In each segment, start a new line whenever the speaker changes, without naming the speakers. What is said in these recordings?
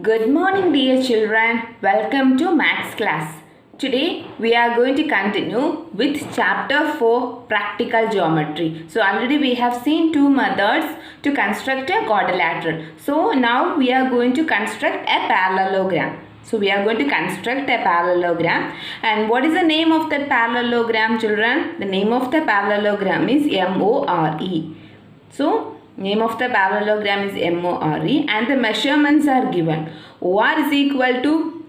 Good morning, dear children. Welcome to Maths class. Today we are going to continue with chapter 4 practical geometry. So already we have seen two methods to construct a quadrilateral. So now we are going to construct a parallelogram. So we are going to construct a parallelogram. And what is the name of that parallelogram, children? The name of the parallelogram is MORE. So name of the parallelogram is MORE and the measurements are given. OR is equal to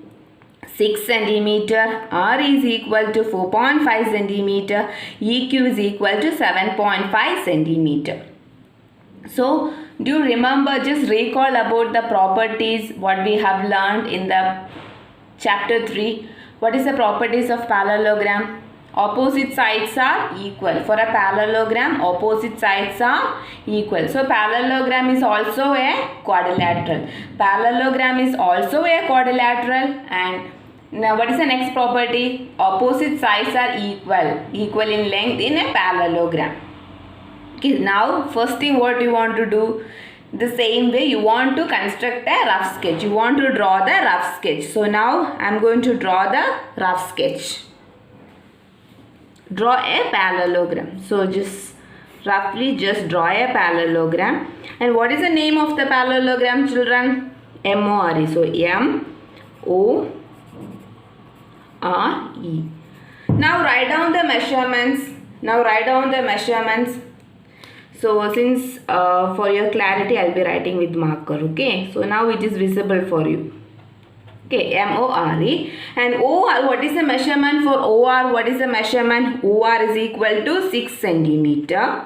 6 centimeter, R is equal to 4.5 centimeter, EQ is equal to 7.5 centimeter. So do you remember, just recall about the properties what we have learned in the chapter 3. What is the properties of parallelogram? Opposite sides are equal. For a parallelogram, opposite sides are equal. So parallelogram is also a quadrilateral. Parallelogram is also a quadrilateral. And now what is the next property? Opposite sides are equal. Equal in length in a parallelogram. Okay, now first thing what you want to do, the same way you want to construct a rough sketch. You want to draw the rough sketch. So now I am going to draw the rough sketch. Draw a parallelogram. So just roughly just draw a parallelogram. And what is the name of the parallelogram, children? MORE. So MORE. Now write down the measurements. So since for your clarity I will be writing with marker. Okay. So now it is visible for you. Okay, MORE. And OR, what is the measurement for OR? What is the measurement? OR is equal to 6 centimeter.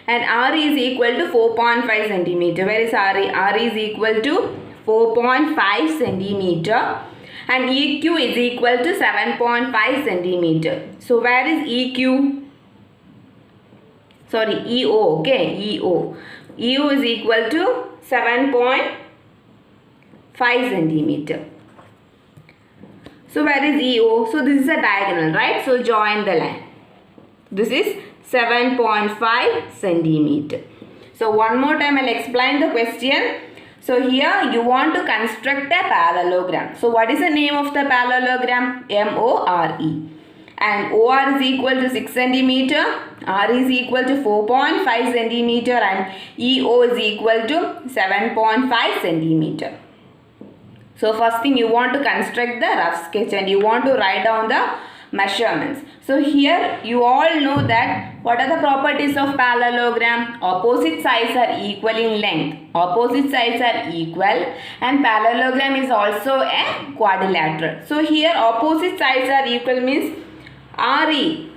And R is equal to 4.5 centimeter. Where is R? R is equal to 4.5 centimeter. And EQ is equal to 7.5 centimeter. So where is EQ? Sorry, EO. Okay, EO. EO is equal to 7.5 centimeter. So where is EO? So this is a diagonal, right? So join the line. This is 7.5 centimeter. So one more time I will explain the question. So here you want to construct a parallelogram. So what is the name of the parallelogram? MORE. And OR is equal to 6 centimeter. R is equal to 4.5 centimeter. And EO is equal to 7.5 centimeter. So first thing you want to construct the rough sketch and you want to write down the measurements. So here you all know that what are the properties of parallelogram? Opposite sides are equal in length. Opposite sides are equal and parallelogram is also a quadrilateral. So here opposite sides are equal means RE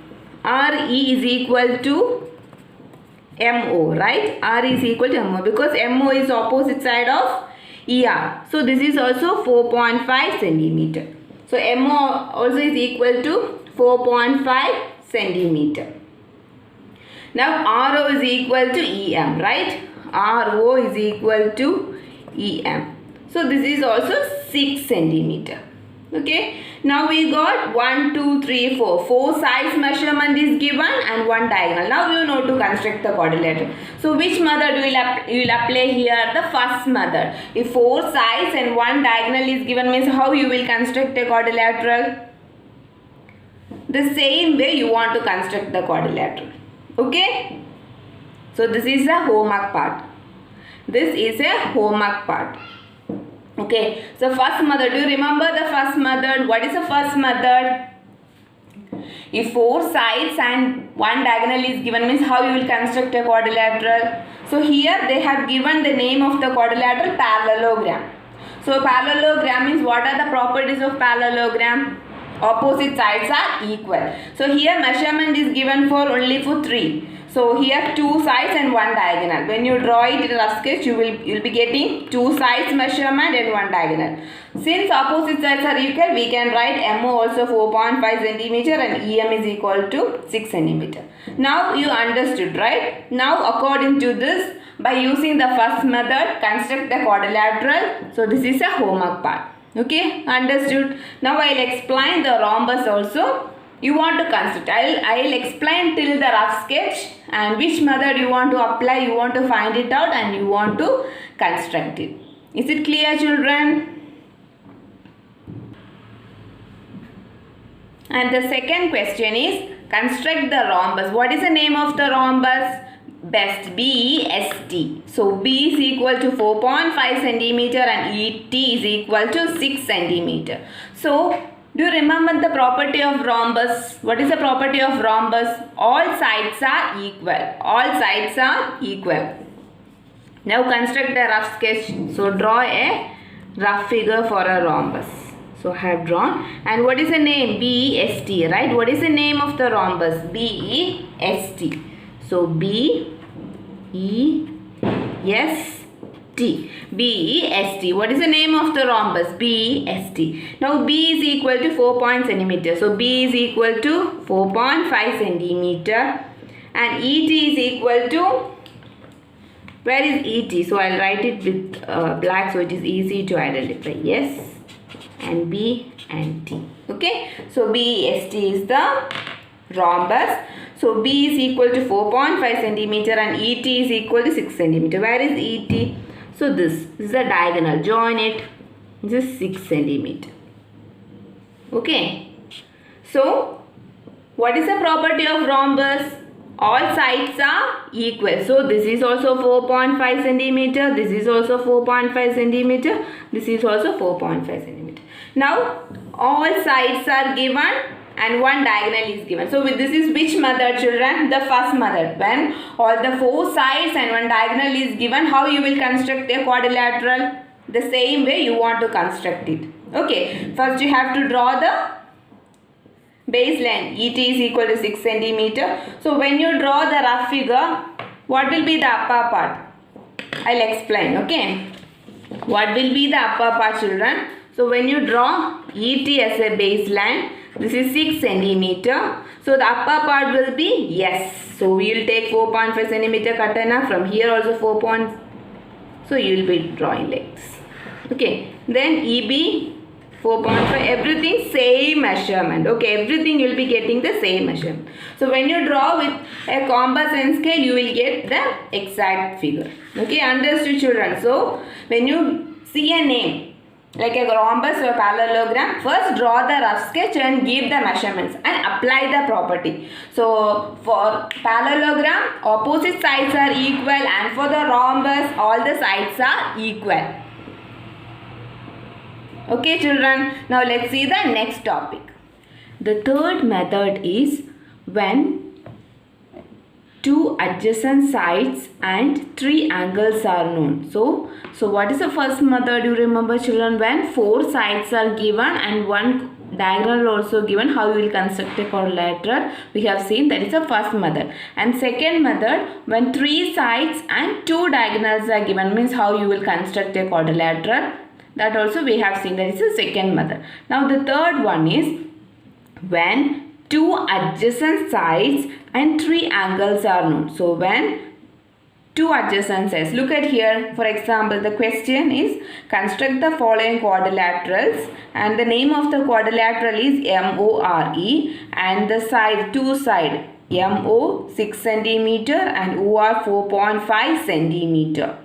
is equal to MO, right? R is equal to MO because MO is opposite side of ER. So this is also 4.5 centimeter. So MO also is equal to 4.5 centimeter. Now RO is equal to EM, right? RO is equal to EM. So this is also 6 centimeter. Okay. Now we got 1, 2, 3, 4. 4 sides measurement is given and 1 diagonal. Now you know to construct the quadrilateral. So which method you will apply here? The first method. If 4 sides and 1 diagonal is given means how you will construct a quadrilateral? The same way you want to construct the quadrilateral. Okay. So this is the homework part. This is a homework part. Okay, so first method, do you remember the first method? What is the first method? If 4 sides and 1 diagonal is given means how you will construct a quadrilateral? So here they have given the name of the quadrilateral parallelogram. So parallelogram means what are the properties of parallelogram? Opposite sides are equal. So here measurement is given for only for 3. So here 2 sides and 1 diagonal. When you draw it in a rough sketch, you will be getting 2 sides measurement and 1 diagonal. Since opposite sides are equal, we can write MO also 4.5 centimeter and EM is equal to 6 centimeter. Now you understood, right? Now according to this, by using the first method, construct the quadrilateral. So this is a homework part. Okay, understood. Now I will explain the rhombus also. You want to construct. I will explain till the rough sketch and which method you want to apply, you want to find it out and you want to construct it. Is it clear, children? And the second question is construct the rhombus. What is the name of the rhombus? BEST. BEST. So B is equal to 4.5 centimeter and ET is equal to 6 centimeter. So do you remember the property of rhombus? What is the property of rhombus? All sides are equal. All sides are equal. Now construct a rough sketch. So draw a rough figure for a rhombus. So I have drawn. And what is the name? BEST, right? What is the name of the rhombus? BEST. So BEST. BEST. What is the name of the rhombus? BEST. Now B is equal to 4 centimeter. So B is equal to 4.5 centimeter. And ET is equal to, where is ET? So I'll write it with black so it is easy to identify. Yes. And B and T. Okay. So BEST is the rhombus. So B is equal to 4.5 centimeter and ET is equal to 6 centimeter. Where is ET? So this is a diagonal. Join it. This is 6 centimeter. Okay. So what is the property of rhombus? All sides are equal. So this is also 4.5 centimeter. This is also 4.5 centimeter. This is also 4.5 centimeter. Now all sides are given and one diagonal is given. So this is which method, children? The first method. When all the four sides and one diagonal is given, how you will construct a quadrilateral? The same way you want to construct it. Okay. First you have to draw the baseline. ET is equal to 6 centimeter. So when you draw the rough figure, what will be the upper part? I'll explain. Okay. What will be the upper part, children? So when you draw ET as a baseline, this is 6 centimeter. So the upper part will be yes. So we will take 4.5 centimeter katana. From here also 4 point. So you will be drawing like this. Okay. Then EB 4.5. Everything same measurement. Okay. Everything you will be getting the same measurement. So when you draw with a compass and scale, you will get the exact figure. Okay. Understood, children? So when you see a name like a rhombus or parallelogram, first draw the rough sketch and give the measurements and apply the property. So for parallelogram, opposite sides are equal, and for the rhombus, all the sides are equal. Okay, children. Now let's see the next topic. The third method is when two adjacent sides and three angles are known. So what is the first method? You remember, children? When four sides are given and one diagonal also given, how you will construct a quadrilateral? We have seen that is the first method. And second method, when three sides and two diagonals are given, means how you will construct a quadrilateral. That also we have seen, that is the second method. Now the third one is when two adjacent sides and three angles are known. So when two adjacent sides, look at here. For example, the question is construct the following quadrilaterals, and the name of the quadrilateral is MORE, and the side, two side, MO 6 centimeter and OR 4.5 centimeter.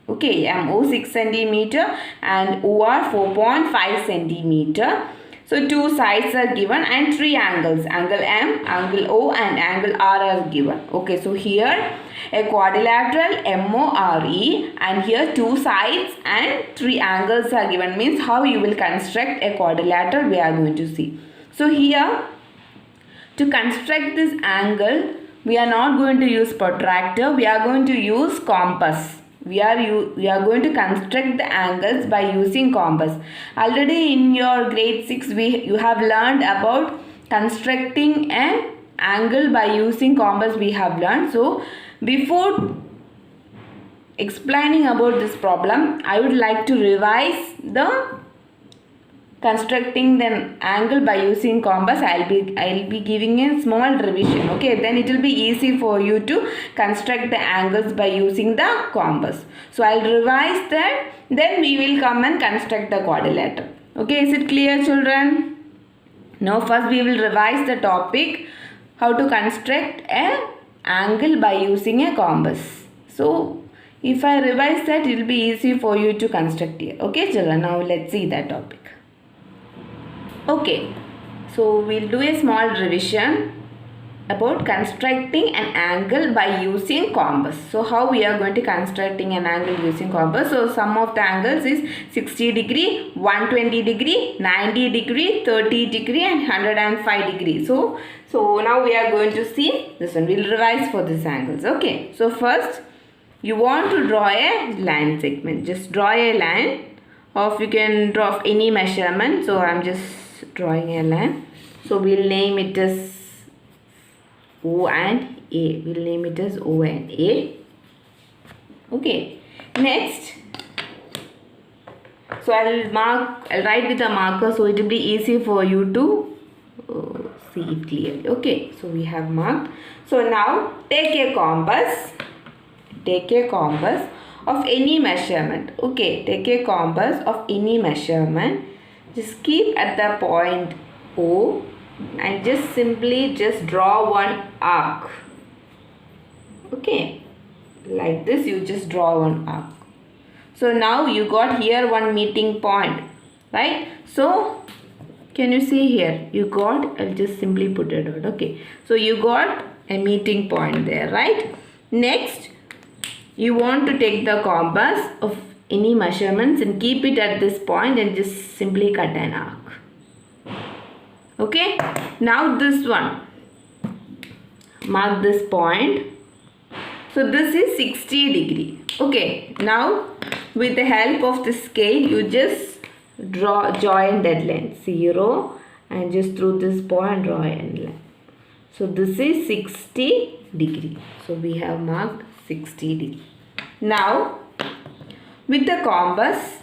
Okay, MO 6 centimeter and OR 4.5 centimeter. So two sides are given and three angles, angle M, angle O and angle R are given. Okay, so here a quadrilateral MORE, and here two sides and three angles are given, means how you will construct a quadrilateral we are going to see. So here to construct this angle, we are not going to use protractor, we are going to use compass. We are going to construct the angles by using compass. Already in your grade 6 you have learned about constructing an angle by using compass we have learned. So before explaining about this problem, I would like to revise the constructing the angle by using compass. I'll be giving a small revision. Okay, then it will be easy for you to construct the angles by using the compass. So I'll revise that, then we will come and construct the quadrilateral. Okay, is it clear, children? Now first we will revise the topic, how to construct an angle by using a compass. So if I revise that, it will be easy for you to construct here. Okay, children, now let's see that topic. Okay, So we'll do a small revision about constructing an angle by using compass. So how we are going to constructing an angle using compass? So sum of the angles is 60 degree, 120 degree, 90 degree, 30 degree and 105 degree. So now we are going to see this one. We'll revise for these angles. Okay. So first you want to draw a line segment. Just draw a line of, you can draw any measurement. So I'm just drawing a line. So we'll name it as O and A. We'll name it as O and A. Okay. Next, so I'll write with a marker so it will be easy for you to see it clearly. Okay. So we have marked. So now take a compass. Take a compass of any measurement. Okay. Take a compass of any measurement. Just keep at the point O and just simply draw one arc. Okay, like this you just draw one arc. So now you got here one meeting point, right? So can you see here, you got, I'll just simply put it out. Okay, so you got a meeting point there, right? Next, you want to take the compass of any measurements and keep it at this point and just simply cut an arc. Okay, now this one, mark this point. So this is 60 degree. Okay, now with the help of the scale you just join that line 0 and just through this point draw a line. So this is 60 degree. So we have marked 60 degree. Now with the compass,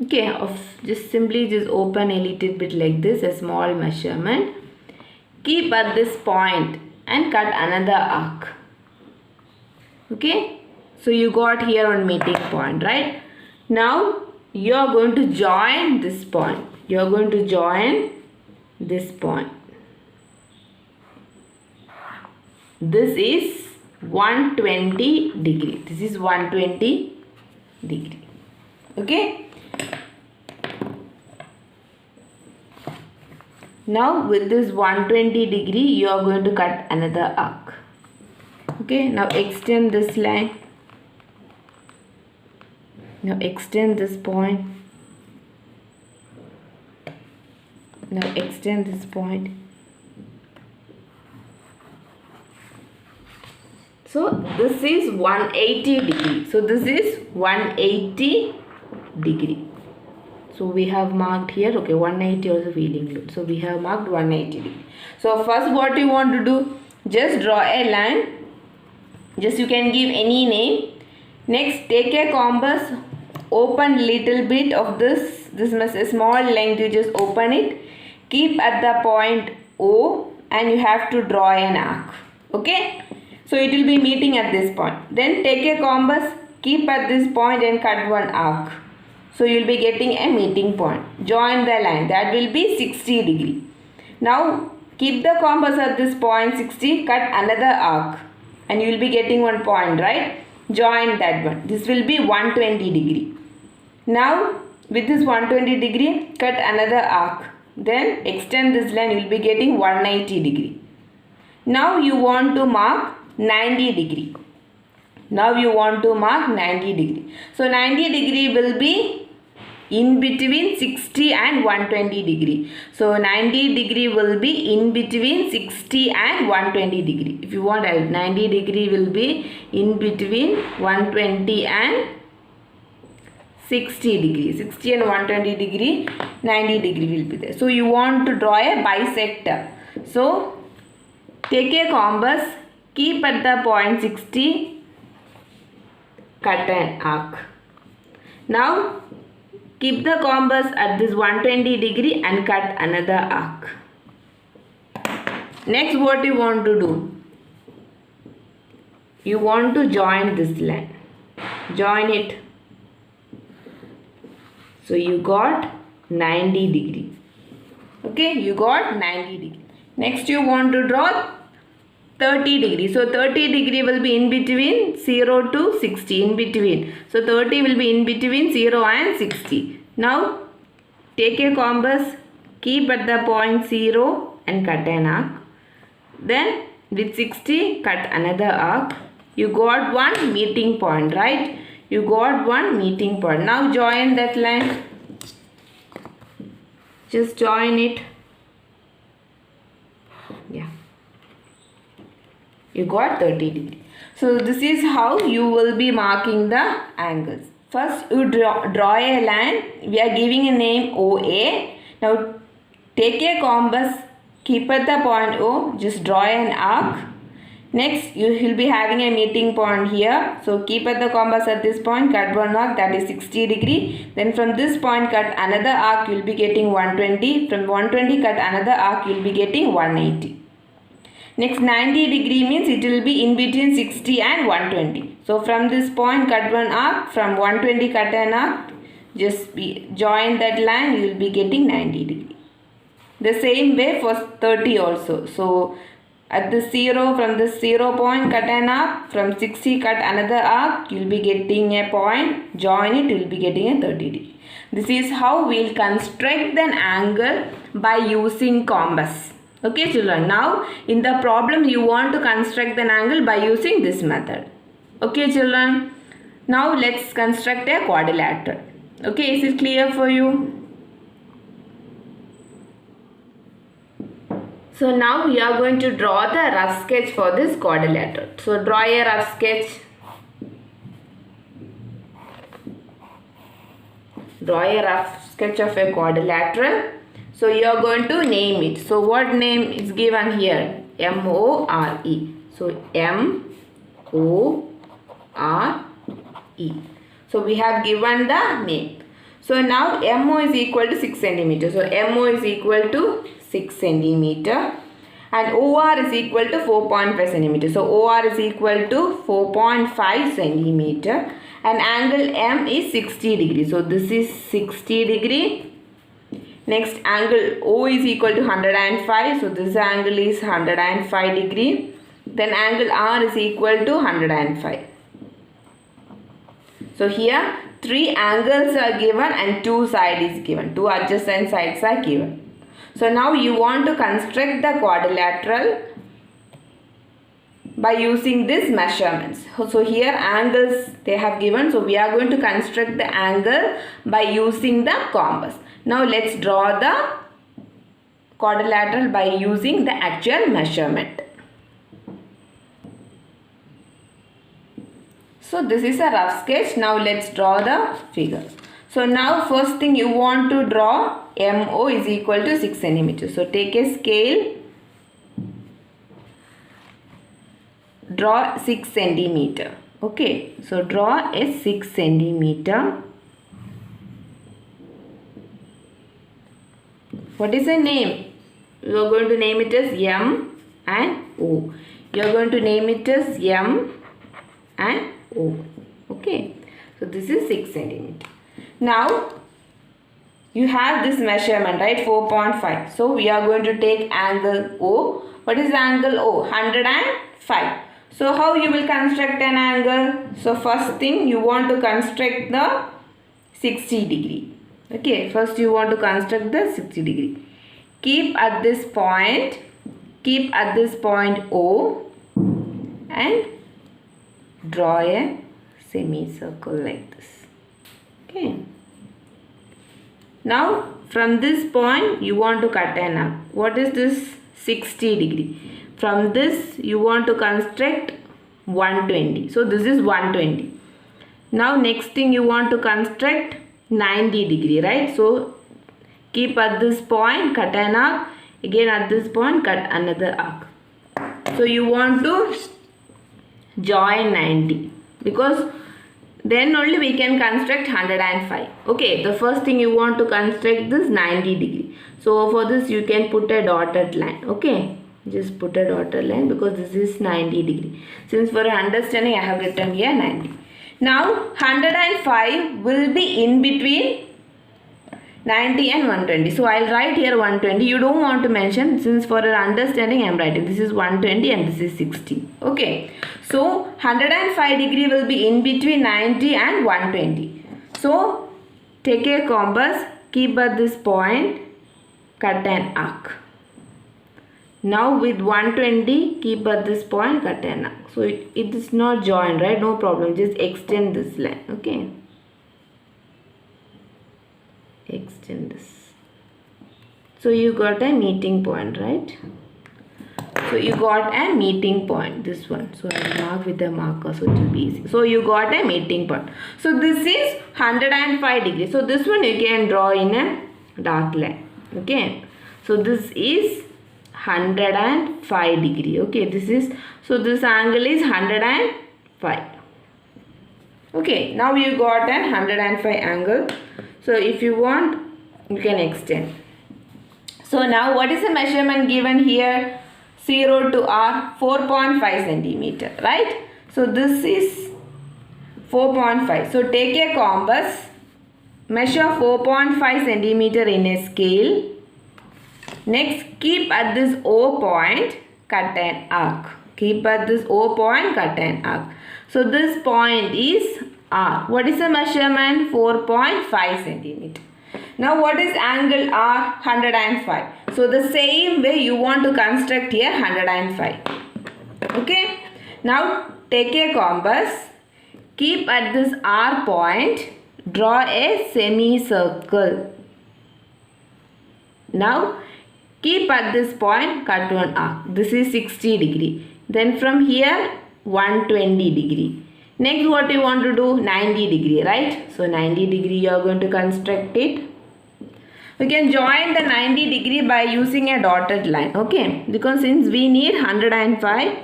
okay, of just open a little bit like this, a small measurement. Keep at this point and cut another arc. Okay, so you got here one meeting point, right? Now you are going to join this point. You are going to join this point. This is 120 degree. This is 120 degree. Okay. Now with this 120 degree you are going to cut another arc. Okay, now extend this line. Now extend this point. Now extend this point. So this is 180 degree. So this is 180 degree. So we have marked here, okay, 180 also feeling good. So we have marked 180 degree. So first what you want to do, just draw a line. Just you can give any name. Next, take a compass, open little bit of this a small length, you just open it. Keep at the point O and you have to draw an arc. Okay. So it will be meeting at this point. Then take a compass, keep at this point and cut one arc. So you will be getting a meeting point. Join the line. That will be 60 degree. Now keep the compass at this point 60, cut another arc. And you will be getting one point, right? Join that one. This will be 120 degree. Now with this 120 degree, cut another arc. Then extend this line, you will be getting 190 degree. Now you want to mark 90 degree. Now you want to mark 90 degree. So 90 degree will be in between 60 and 120 degree. So 90 degree will be in between 60 and 120 degree. If you want 90 degree will be in between 120 and 60 degree. 60 and 120 degree, 90 degree will be there. So you want to draw a bisector. So take a compass, keep at the point 60, cut an arc. Now keep the compass at this 120 degree and cut another arc. Next, what you want to do? You want to join this line. Join it. So you got 90 degree. Okay, you got 90 degree. Next, you want to draw 30 degree. So 30 degree will be in between 0 to 60, in between. So 30 will be in between 0 and 60. Now take a compass, keep at the point 0 and cut an arc. Then with 60 cut another arc. You got one meeting point, right? You got one meeting point. Now join that line. Just join it. Yeah. You got 30 degree. So this is how you will be marking the angles. First you draw a line. We are giving a name OA. Now take a compass. Keep at the point O. Just draw an arc. Next you will be having a meeting point here. So keep at the compass at this point. Cut one arc, that is 60 degree. Then from this point cut another arc. You will be getting 120. From 120 cut another arc. You will be getting 180. Next 90 degree means it will be in between 60 and 120. So from this point cut one arc. From 120 cut an arc. Just join that line. You will be getting 90 degree. The same way for 30 also. So at the 0, from the 0 point cut an arc. From 60 cut another arc. You will be getting a point. Join it. You will be getting a 30 degree. This is how we will construct an angle by using compass. Okay children, now in the problem you want to construct an angle by using this method. Okay children, now let's construct a quadrilateral. Okay, is it clear for you? So now we are going to draw the rough sketch for this quadrilateral. So draw a rough sketch. Draw a rough sketch of a quadrilateral. So you are going to name it. So what name is given here? M-O-R-E. So M-O-R-E. So we have given the name. So now MO is equal to 6 cm. So MO is equal to 6 cm. And OR is equal to 4.5 cm. So OR is equal to 4.5 cm. And angle M is 60 degree. So this is 60 degree. Next angle O is equal to 105. So this angle is 105 degree. Then angle R is equal to 105. So here 3 angles are given and 2 sides is given. 2 adjacent sides are given. So now you want to construct the quadrilateral by using these measurements. So here angles they have given. So we are going to construct the angle by using the compass. Now let's draw the quadrilateral by using the actual measurement. So this is a rough sketch. Now let's draw the figure. So now first thing you want to draw MO is equal to 6 cm. So take a scale. Draw 6 cm. Okay. So draw a 6 cm. What is the name? You are going to name it as M and O. You are going to name it as M and O. Okay. So this is 6 cm. Now you have this measurement, right? 4.5. So we are going to take angle O. What is the angle O? 105. So how you will construct an angle? So first thing you want to construct the 60 degree. Okay, first you want to construct the 60 degree. Keep at this point O and draw a semicircle like this. Okay. Now from this point you want to cut an arc. What is this? 60 degree. From this you want to construct 120. So this is 120. Now next thing you want to construct 90 degree, right? So keep at this point, cut an arc. Again at this point, cut another arc. So you want to join 90 because then only we can construct 105. Okay, the first thing you want to construct this 90 degree. So for this you can put a dotted line. Okay, just put a dotted line because this is 90 degree. Since for understanding I have written here 90. Now 105 will be in between 90 and 120. So I'll write here 120. You don't want to mention, since for your understanding I am writing this is 120 and this is 60. Okay. So 105 degree will be in between 90 and 120. So take a compass, keep at this point cut an arc. Now with 120, keep at this point, cut an arc. So it is not joined, right? No problem. Just extend this line. Okay. Extend this. So you got a meeting point, right? So you got a meeting point, this one. So I will mark with a marker so it will be easy. So you got a meeting point. So this is 105 degrees. So this one you can draw in a dark line. Okay. So this is 105 degree. Okay. So this angle is 105. Okay. Now you got a 105 angle. So if you want, you can extend. So now what is the measurement given here? 0 to R, 4.5 centimeter, right? So this is 4.5. So take a compass, measure 4.5 centimeter in a scale. Next, keep at this O point, cut an arc. Keep at this O point, cut an arc. So this point is R. What is the measurement? 4.5 centimeter. Now what is angle R? 105. So the same way you want to construct here 105. Okay. Now take a compass. Keep at this R point. Draw a semicircle. Now keep at this point, cut one arc. This is 60 degree. Then from here 120 degree. Next what you want to do? 90 degree, right? So 90 degree you are going to construct it. We can join the 90 degree by using a dotted line. Okay. Because since we need 105.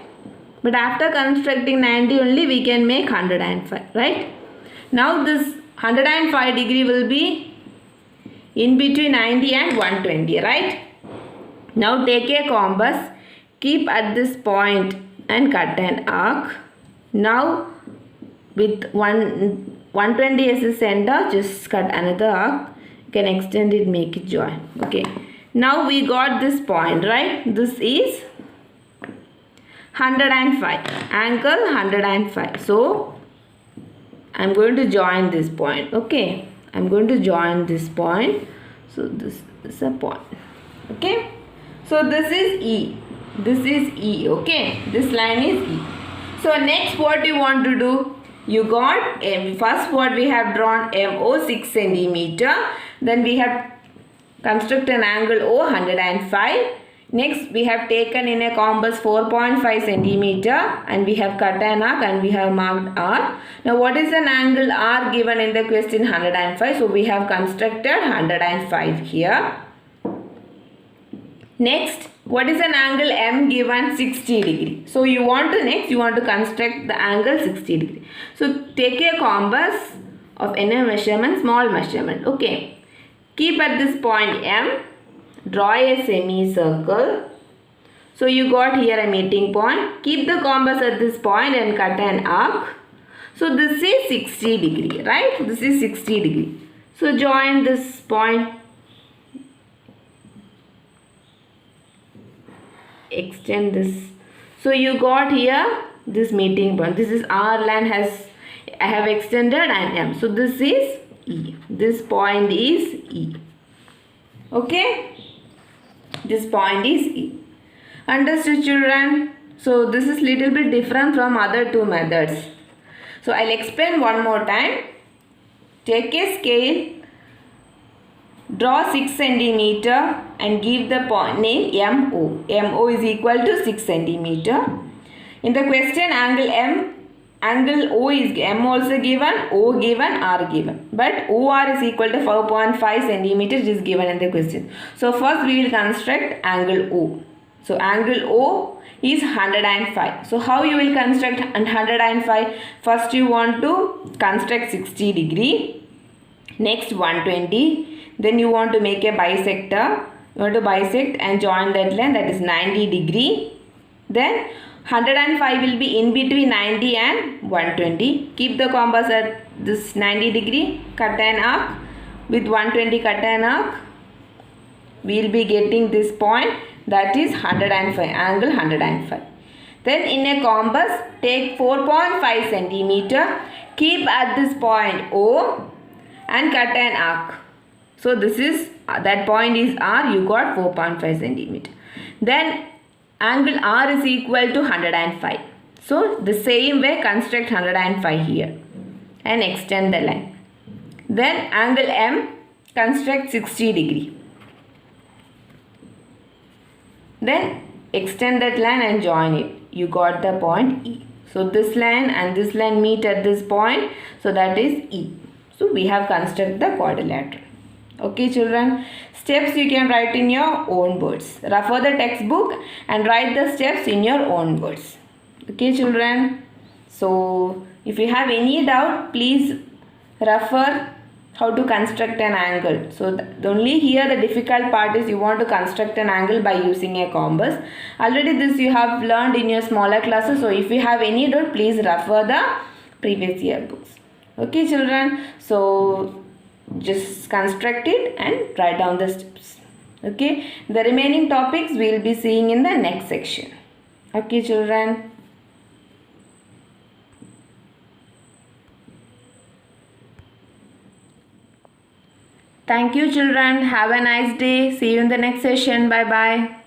But after constructing 90 only we can make 105. Right. Now this 105 degree will be in between 90 and 120. Right. Now take a compass. Keep at this point and cut an arc. Now with 120 as a center, just cut another arc. You can extend it, make it join. Okay. Now we got this point, right? This is 105. Angle 105. So I'm going to join this point. Okay. I'm going to join this point. So this is a point. Okay. So this is E. This is E. Okay. This line is E. So next what you want to do? You got first what we have drawn MO 6 centimeter. Then we have constructed an angle O 105. Next we have taken in a compass 4.5 centimeter and we have cut an arc and we have marked R. Now what is an angle R given in the question? 105. So we have constructed 105 here. Next, what is an angle M given? 60 degree. So you want to construct the angle 60 degree. So take a compass of any measurement, small measurement. Okay. Keep at this point M. Draw a semicircle. So you got here a meeting point. Keep the compass at this point and cut an arc. So this is 60 degree, right? This is 60 degree. So join this point. Extend this. So you got here this meeting point. This is R line I have extended and M. So this is E. This point is E. Okay. This point is E. Understood, children? So this is little bit different from other two methods. So I'll explain one more time. Take a scale. Draw 6 centimeter and give the point name MO. MO is equal to 6 centimeter. In the question angle O is M also given, O given, R given. But OR is equal to 4.5 centimeter is given in the question. So first we will construct angle O. So angle O is 105. So how you will construct 105? First you want to construct 60 degree. Next 120. Then you want to make a bisector. You want to bisect and join that line, that is 90 degree. Then 105 will be in between 90 and 120. Keep the compass at this 90 degree. Cut an arc. With 120 cut an arc. We will be getting this point, that is 105. Angle 105. Then in a compass take 4.5 centimeter. Keep at this point O and cut an arc. So this is that point is R, you got 4.5 centimeter. Then angle R is equal to 105. So the same way construct 105 here and extend the line. Then angle M, construct 60 degree. Then extend that line and join it. You got the point E. So this line and this line meet at this point. So that is E. So we have constructed the quadrilateral. Okay children. Steps you can write in your own words. Refer the textbook and write the steps in your own words. Okay children. So if you have any doubt, please refer how to construct an angle. So only here the difficult part is you want to construct an angle by using a compass. Already this you have learned in your smaller classes. So if you have any doubt, please refer the previous year books. Okay children. So just construct it and write down the steps. Okay. The remaining topics we will be seeing in the next section. Okay children. Thank you children. Have a nice day. See you in the next session. Bye bye.